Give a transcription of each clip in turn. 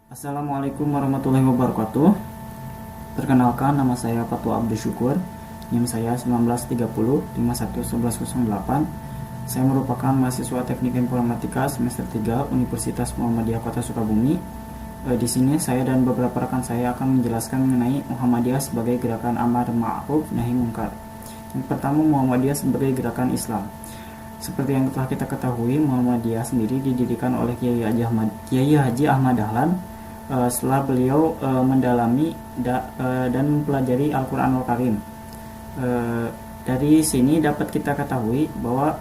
Assalamualaikum warahmatullahi wabarakatuh. Perkenalkan, nama saya Fatua Abdul Syukur. NIM saya 1930 511108. Saya merupakan mahasiswa Teknik Informatika semester 3 Universitas Muhammadiyah Kota Sukabumi. Di sini saya dan beberapa rekan saya akan menjelaskan mengenai Muhammadiyah sebagai gerakan amar ma'ruf nahi munkar. Yang pertama, Muhammadiyah sebagai gerakan Islam. Seperti yang telah kita ketahui, Muhammadiyah sendiri didirikan oleh Kiai Haji Ahmad Dahlan setelah beliau mendalami dan mempelajari Al-Quranul Karim. Dari sini dapat kita ketahui bahwa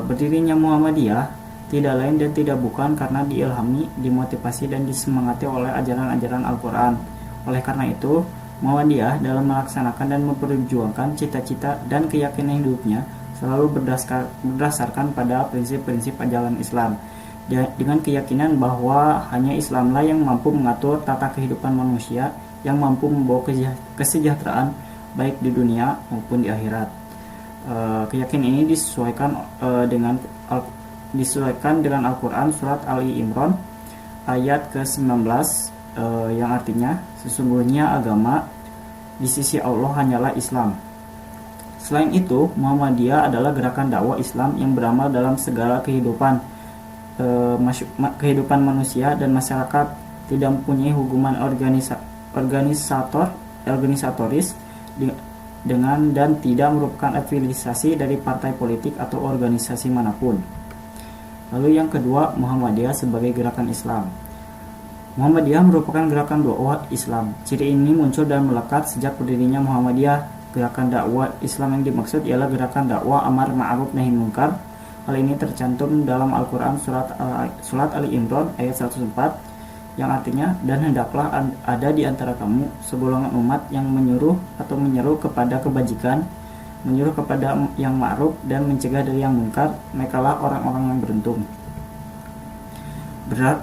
berdirinya Muhammadiyah tidak lain dan tidak bukan karena diilhami, dimotivasi dan disemangati oleh ajaran-ajaran Al-Quran. Oleh karena itu, Muhammadiyah dalam melaksanakan dan memperjuangkan cita-cita dan keyakinan hidupnya selalu berdasarkan pada prinsip-prinsip ajaran Islam, dengan keyakinan bahwa hanya Islamlah yang mampu mengatur tata kehidupan manusia, yang mampu membawa kesejahteraan baik di dunia maupun di akhirat. Keyakinan ini disesuaikan dengan Al-Quran surat Ali Imran ayat ke-19, yang artinya sesungguhnya agama di sisi Allah hanyalah Islam. Selain itu, Muhammadiyah adalah gerakan dakwah Islam yang beramal dalam segala kehidupan manusia dan masyarakat, tidak mempunyai hubungan organisatoris dengan dan tidak merupakan afiliasi dari partai politik atau organisasi manapun. Lalu yang kedua, Muhammadiyah sebagai gerakan Islam. Muhammadiyah merupakan gerakan dakwah Islam. Ciri ini muncul dan melekat sejak berdirinya Muhammadiyah. Gerakan dakwah Islam yang dimaksud ialah gerakan dakwah amar ma'ruf nahi munkar. Hal ini tercantum dalam Al-Quran surat Ali Imran ayat 104, yang artinya, dan hendaklah ada di antara kamu segolongan umat yang menyeru kepada kebajikan, menyuruh kepada yang ma'ruf dan mencegah dari yang munkar. Merekalah orang-orang yang beruntung.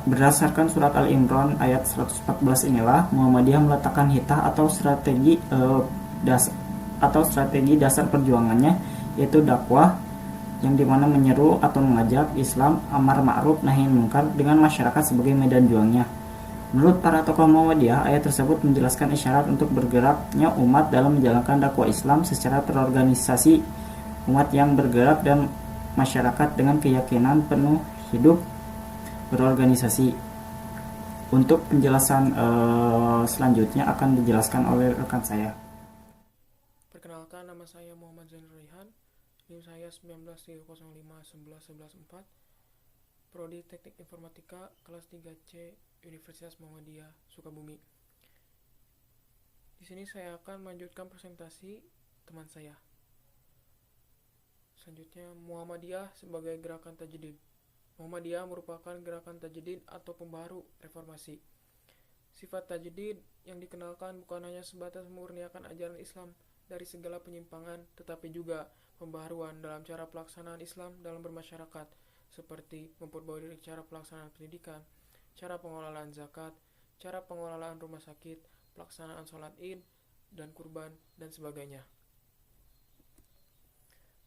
Berdasarkan surat Al-Imran ayat 114 inilah Muhammadiyah meletakkan hitah atau strategi dasar perjuangannya, yaitu dakwah, yang dimana menyeru atau mengajak Islam, amar ma'ruf nahi munkar dengan masyarakat sebagai medan juangnya. Menurut para tokoh Muhammadiyah, ayat tersebut menjelaskan isyarat untuk bergeraknya umat dalam menjalankan dakwah Islam secara terorganisasi. Umat yang bergerak dan masyarakat dengan keyakinan penuh hidup berorganisasi. Untuk penjelasan selanjutnya akan dijelaskan oleh rekan saya. Perkenalkan, nama saya Muhammad Zainul Rehan. NIM saya 1930511114. Prodi Teknik Informatika kelas 3C Universitas Muhammadiyah Sukabumi. Di sini saya akan melanjutkan presentasi teman saya. Selanjutnya, Muhammadiyah sebagai gerakan tajdid. Muhammadiyah merupakan gerakan tajdid atau pembaharu reformasi. Sifat tajdid yang dikenalkan bukan hanya sebatas memurniakan ajaran Islam dari segala penyimpangan, tetapi juga pembaharuan dalam cara pelaksanaan Islam dalam bermasyarakat, seperti memperbarui cara pelaksanaan pendidikan, cara pengelolaan zakat, cara pengelolaan rumah sakit, pelaksanaan sholat id dan kurban, dan sebagainya.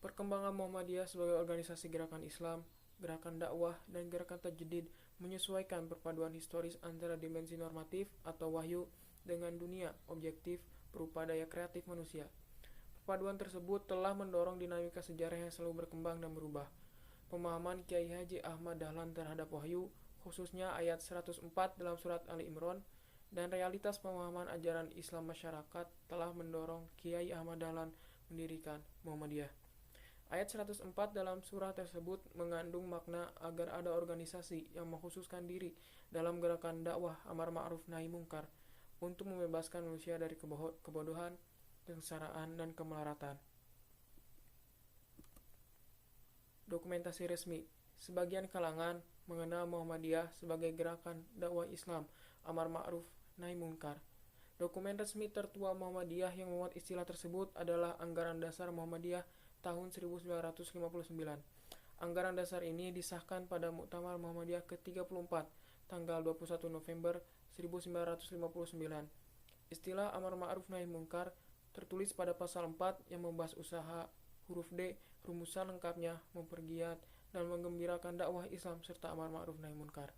Perkembangan Muhammadiyah sebagai organisasi gerakan Islam, gerakan dakwah, dan gerakan tajdid menyesuaikan perpaduan historis antara dimensi normatif atau wahyu dengan dunia objektif berupa daya kreatif manusia. Perpaduan tersebut telah mendorong dinamika sejarah yang selalu berkembang dan berubah. Pemahaman Kiai Haji Ahmad Dahlan terhadap wahyu, khususnya ayat 104 dalam surat Ali Imran, dan realitas pemahaman ajaran Islam masyarakat telah mendorong Kiai Ahmad Dahlan mendirikan Muhammadiyah. Ayat 104 dalam surah tersebut mengandung makna agar ada organisasi yang mengkhususkan diri dalam gerakan dakwah amar ma'ruf nahi munkar untuk membebaskan manusia dari kebodohan, kesengsaraan, dan kemelaratan. Dokumentasi resmi. Sebagian kalangan mengenal Muhammadiyah sebagai gerakan dakwah Islam amar ma'ruf nahi munkar. Dokumen resmi tertua Muhammadiyah yang memuat istilah tersebut adalah Anggaran Dasar Muhammadiyah tahun 1959. Anggaran dasar ini disahkan pada Muktamar Muhammadiyah ke-34 tanggal 21 November 1959. Istilah amar ma'ruf nahi munkar tertulis pada pasal 4 yang membahas usaha, huruf D, rumusan lengkapnya, mempergiat dan menggembirakan dakwah Islam serta amar ma'ruf nahi munkar.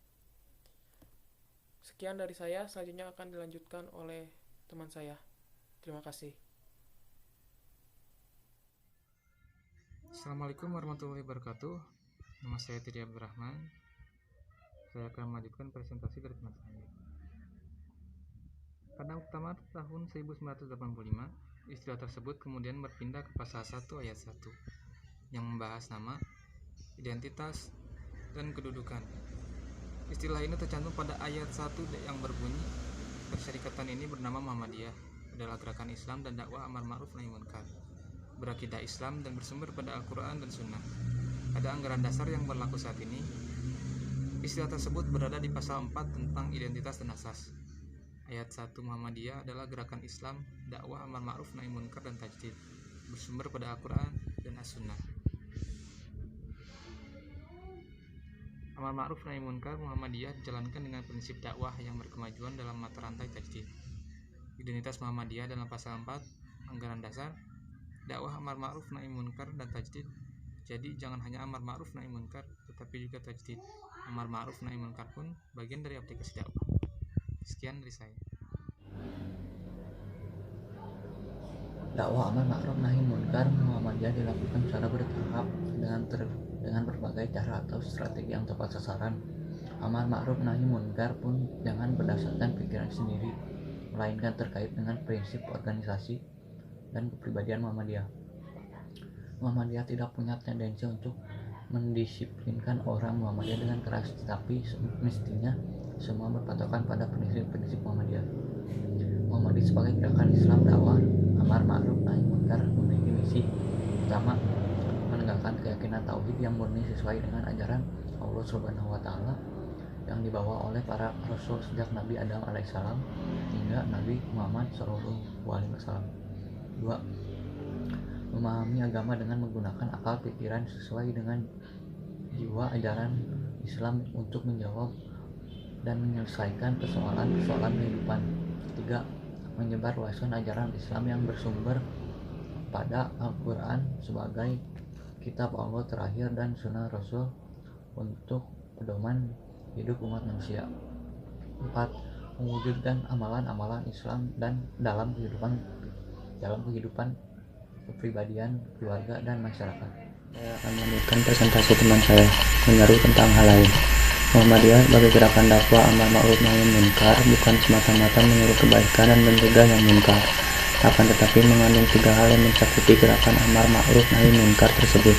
Sekian dari saya, selanjutnya akan dilanjutkan oleh teman saya. Terima kasih. Assalamualaikum warahmatullahi wabarakatuh. Nama saya Tidi Abdurrahman. Saya akan melanjutkan presentasi dari teman saya. Pada Oktober tahun 1985, istilah tersebut kemudian berpindah ke pasal 1 ayat 1 yang membahas nama, identitas, dan kedudukan. Istilah ini tercantum pada ayat 1 yang berbunyi, persyarikatan ini bernama Muhammadiyah, adalah gerakan Islam dan dakwah amar ma'ruf nahi munkar, berakidah Islam dan bersumber pada Al-Quran dan Sunnah. Pada anggaran dasar yang berlaku saat ini, istilah tersebut berada di pasal 4 tentang identitas dan asas. Ayat 1 Muhammadiyah adalah gerakan Islam, dakwah amar ma'ruf nahi munkar dan tajdid, bersumber pada Al-Quran dan As-Sunnah. Amar ma'ruf nahi munkar Muhammadiyah dijalankan dengan prinsip dakwah yang berkemajuan dalam mata rantai tajdid. Identitas Muhammadiyah dalam pasal 4 anggaran dasar, dakwah amar ma'ruf nahi munkar dan tajdid. Jadi jangan hanya amar ma'ruf nahi munkar, tetapi juga tajdid. Amar ma'ruf nahi munkar pun bagian dari aplikasi dakwah. Sekian dari saya. Dakwah amar ma'ruf nahi munkar Muhammadiyah dilakukan secara bertahap dengan berbagai cara atau strategi yang tepat sasaran. Amar ma'ruf nahi munkar pun jangan berdasarkan pikiran sendiri, melainkan terkait dengan prinsip organisasi dan kepribadian Muhammadiyah. Muhammadiyah tidak punya tendensi untuk mendisiplinkan orang Muhammadiyah dengan keras, tetapi mestinya semua berpatokan pada prinsip-prinsip Muhammadiyah. Muhammadiyah sebagai gerakan Islam dakwah amar ma'ruf nahi munkar memiliki misi pertama, menegakkan keyakinan tauhid yang murni sesuai dengan ajaran Allah Subhanahu wa taala yang dibawa oleh para rasul sejak Nabi Adam alaihissalam hingga Nabi Muhammad sallallahu alaihi wasallam. 2. Memahami agama dengan menggunakan akal pikiran sesuai dengan jiwa ajaran Islam untuk menjawab dan menyelesaikan persoalan-persoalan kehidupan. 3. Menyebar luaskan ajaran Islam yang bersumber pada Al-Quran sebagai kitab Allah terakhir dan sunnah Rasul untuk pedoman hidup umat manusia. 4. Mewujudkan amalan-amalan Islam dan dalam kehidupan kepribadian, keluarga, dan masyarakat. Saya akan melanjutkan presentasi teman saya menyeru tentang hal lain. Muhammadiyah sebagai gerakan dakwah amar ma'ruf nahi munkar bukan semata-mata menyeru kebaikan dan mencegah yang munkar, akan tetapi mengandung 3 hal yang mencakupi gerakan amar ma'ruf nahi munkar tersebut,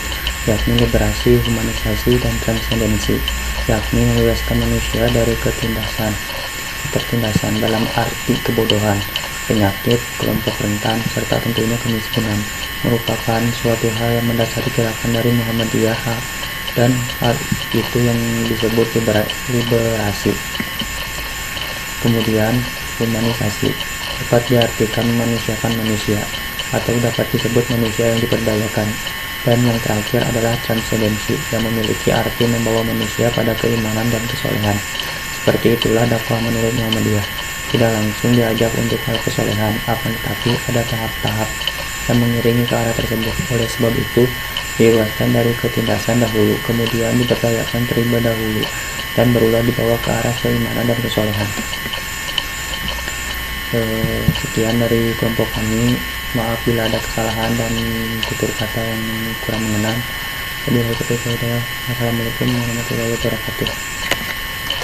yakni liberasi, humanisasi, dan transendensi, yakni membebaskan manusia dari ketertindasan dalam arti kebodohan, penyakit, kelompok rentan, serta tentunya kemiskinan, merupakan suatu hal yang mendasari gerakan dari Muhammadiyah, dan hal itu yang disebut liberasi. Kemudian humanisasi dapat diartikan memanusiakan manusia, atau dapat disebut manusia yang diperdayakan. Dan yang terakhir adalah transendensi, yang memiliki arti membawa manusia pada keimanan dan kesolehan. Seperti itulah dakwah menurut Muhammadiyah, tidak langsung diajak untuk hal kesolehan, akan tetapi ada tahap-tahap yang mengiringi ke arah tersebut. Oleh sebab itu, dibebaskan dari ketindasan dahulu, kemudian diberdayakan terlibat dahulu, dan berulang dibawa ke arah keimanan dan kesolehan. Sekian dari kelompok kami. Maaf bila ada kesalahan dan tutur kata yang kurang mengenal. Wabillahi taufiq wal hidayah. Assalamualaikum warahmatullahi wabarakatuh.